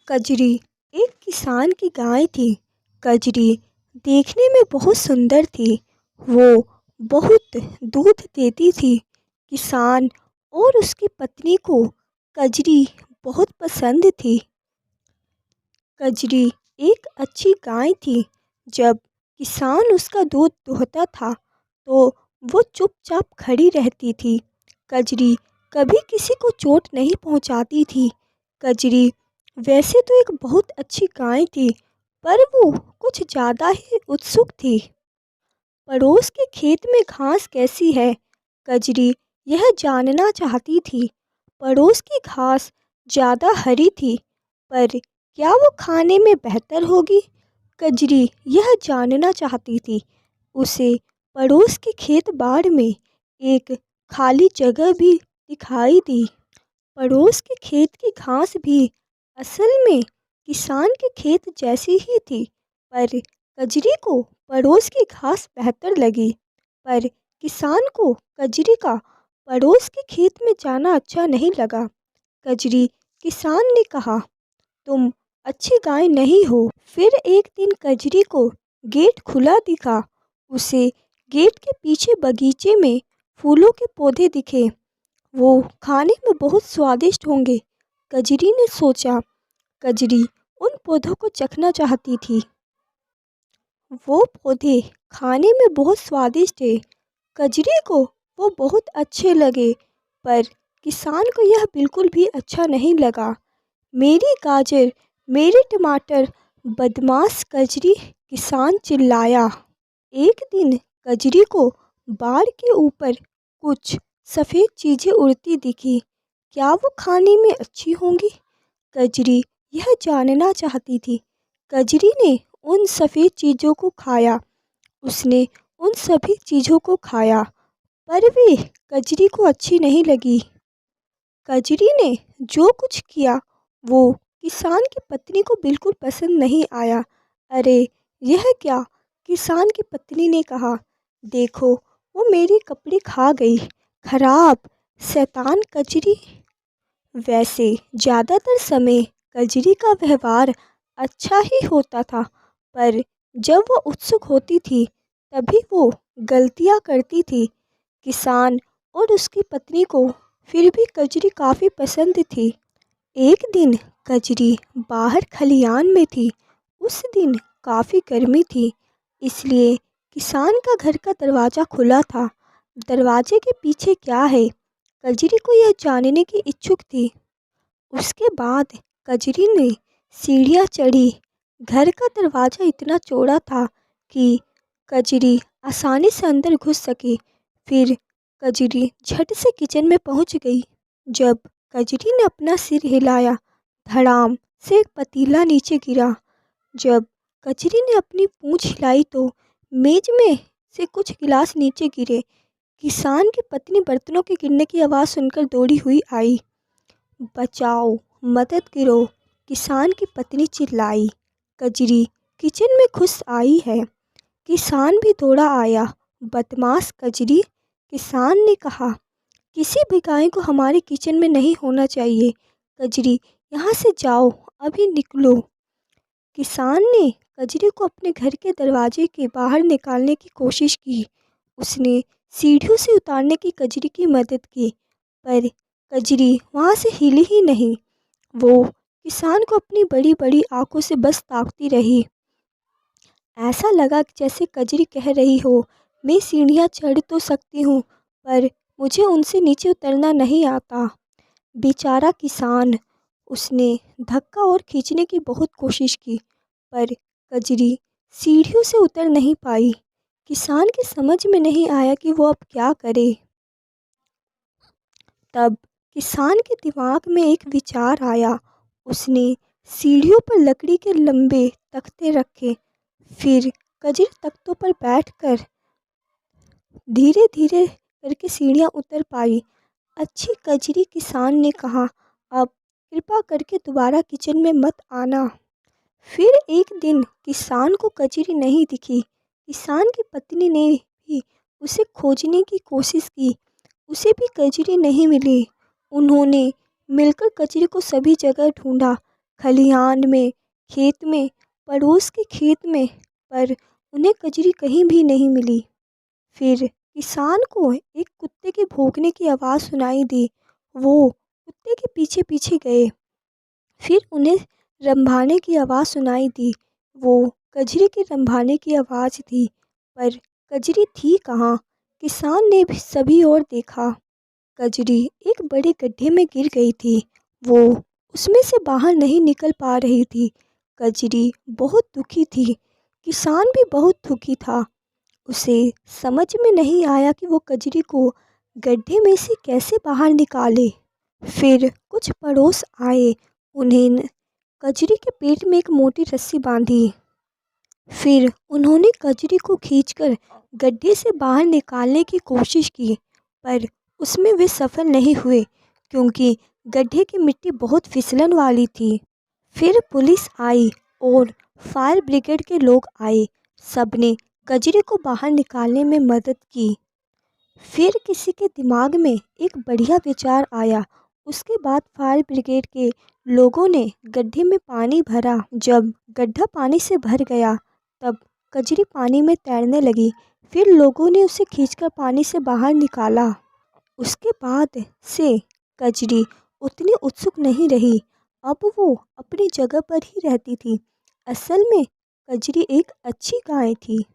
कजरी एक किसान की गाय थी। कजरी देखने में बहुत सुंदर थी। वो बहुत दूध देती थी। किसान और उसकी पत्नी को कजरी बहुत पसंद थी। कजरी एक अच्छी गाय थी। जब किसान उसका दूध दुहता था तो वो चुपचाप खड़ी रहती थी। कजरी कभी किसी को चोट नहीं पहुंचाती थी। कजरी वैसे तो एक बहुत अच्छी गाय थी, पर वो कुछ ज़्यादा ही उत्सुक थी। पड़ोस के खेत में घास कैसी है, कजरी यह जानना चाहती थी। पड़ोस की घास ज़्यादा हरी थी, पर क्या वो खाने में बेहतर होगी, कजरी यह जानना चाहती थी। उसे पड़ोस के खेत बाड़ में एक खाली जगह भी दिखाई दी। पड़ोस के खेत की घास भी असल में किसान के खेत जैसी ही थी, पर कजरी को पड़ोस की घास बेहतर लगी। पर किसान को कजरी का पड़ोस के खेत में जाना अच्छा नहीं लगा। कजरी किसान ने कहा, तुम अच्छी गाय नहीं हो। फिर एक दिन कजरी को गेट खुला दिखा। उसे गेट के पीछे बगीचे में फूलों के पौधे दिखे। वो खाने में बहुत स्वादिष्ट होंगे, कजरी ने सोचा। कजरी उन पौधों को चखना चाहती थी। वो पौधे खाने में बहुत स्वादिष्ट थे। कजरी को वो बहुत अच्छे लगे, पर किसान को यह बिल्कुल भी अच्छा नहीं लगा। मेरी गाजर, मेरे टमाटर, बदमाश कजरी, किसान चिल्लाया। एक दिन कजरी को बाड़ के ऊपर कुछ सफ़ेद चीज़ें उड़ती दिखी। क्या वो खाने में अच्छी होंगी, कजरी यह जानना चाहती थी। कजरी ने उन सफ़ेद चीज़ों को खाया। उसने उन सभी चीज़ों को खाया, पर वे कजरी को अच्छी नहीं लगी। कजरी ने जो कुछ किया वो किसान की पत्नी को बिल्कुल पसंद नहीं आया। अरे यह क्या, किसान की पत्नी ने कहा। देखो, वो मेरे कपड़े खा गई, खराब शैतान कजरी। वैसे ज़्यादातर समय कजरी का व्यवहार अच्छा ही होता था, पर जब वो उत्सुक होती थी तभी वो गलतियाँ करती थी। किसान और उसकी पत्नी को फिर भी कजरी काफ़ी पसंद थी। एक दिन कजरी बाहर खलियान में थी। उस दिन काफ़ी गर्मी थी, इसलिए किसान का घर का दरवाज़ा खुला था। दरवाजे के पीछे क्या है, कजरी को यह जानने की इच्छुक थी। उसके बाद कजरी ने सीढ़ियाँ चढ़ी। घर का दरवाज़ा इतना चौड़ा था कि कजरी आसानी से अंदर घुस सकी। फिर कजरी झट से किचन में पहुंच गई। जब कजरी ने अपना सिर हिलाया, धड़ाम से एक पतीला नीचे गिरा। जब कजरी ने अपनी पूंछ हिलाई तो मेज में से कुछ गिलास नीचे गिरे। किसान की पत्नी बर्तनों के गिरने की आवाज़ सुनकर दौड़ी हुई आई। बचाओ, मदद करो, किसान की पत्नी चिल्लाई। कजरी किचन में घुस आई है। किसान भी दौड़ा आया। बदमाश कजरी, किसान ने कहा, किसी भी गाय को हमारे किचन में नहीं होना चाहिए। कजरी यहाँ से जाओ, अभी निकलो। किसान ने कजरी को अपने घर के दरवाजे के बाहर निकालने की कोशिश की। उसने सीढ़ियों से उतारने की कजरी की मदद की, पर कजरी वहाँ से हिली ही नहीं। वो किसान को अपनी बड़ी बड़ी आंखों से बस ताकती रही। ऐसा लगा जैसे कजरी कह रही हो, मैं सीढ़ियाँ चढ़ तो सकती हूँ, पर मुझे उनसे नीचे उतरना नहीं आता। बेचारा किसान, उसने धक्का और खींचने की बहुत कोशिश की, पर कजरी सीढ़ियों से उतर नहीं पाई। किसान की समझ में नहीं आया कि वो अब क्या करे। तब किसान के दिमाग में एक विचार आया। उसने सीढ़ियों पर लकड़ी के लंबे तख्ते रखे। फिर कजरी तख्तों पर बैठकर धीरे धीरे करके सीढ़ियाँ उतर पाई। अच्छी कजरी, किसान ने कहा, अब कृपा करके दोबारा किचन में मत आना। फिर एक दिन किसान को कजरी नहीं दिखी। किसान की पत्नी ने भी उसे खोजने की कोशिश की, उसे भी कजरी नहीं मिली। उन्होंने मिलकर कजरी को सभी जगह ढूंढा। खलिहान में, खेत में, पड़ोस के खेत में, पर उन्हें कजरी कहीं भी नहीं मिली। फिर किसान को एक कुत्ते के भौंकने की आवाज़ सुनाई दी। वो कुत्ते के पीछे पीछे गए। फिर उन्हें रंभाने की आवाज़ सुनाई दी। वो कजरी के रंभाने की आवाज़ थी, पर कजरी थी कहाँ? किसान ने भी सभी ओर देखा। कजरी एक बड़े गड्ढे में गिर गई थी। वो उसमें से बाहर नहीं निकल पा रही थी। कजरी बहुत दुखी थी। किसान भी बहुत दुखी था। उसे समझ में नहीं आया कि वो कजरी को गड्ढे में से कैसे बाहर निकाले। फिर कुछ पड़ोस आए। उन्हें कजरी के पेट में एक मोटी रस्सी बांधी। फिर उन्होंने कजरी को खींचकर गड्ढे से बाहर निकालने की कोशिश की, पर उसमें वे सफल नहीं हुए क्योंकि गड्ढे की मिट्टी बहुत फिसलन वाली थी। फिर पुलिस आई और फायर ब्रिगेड के लोग आए। सबने कजरी को बाहर निकालने में मदद की। फिर किसी के दिमाग में एक बढ़िया विचार आया। उसके बाद फायर ब्रिगेड के लोगों ने गड्ढे में पानी भरा। जब गड्ढा पानी से भर गया तब कजरी पानी में तैरने लगी। फिर लोगों ने उसे खींचकर पानी से बाहर निकाला। उसके बाद से कजरी उतनी उत्सुक नहीं रही। अब वो अपनी जगह पर ही रहती थी। असल में कजरी एक अच्छी गाय थी।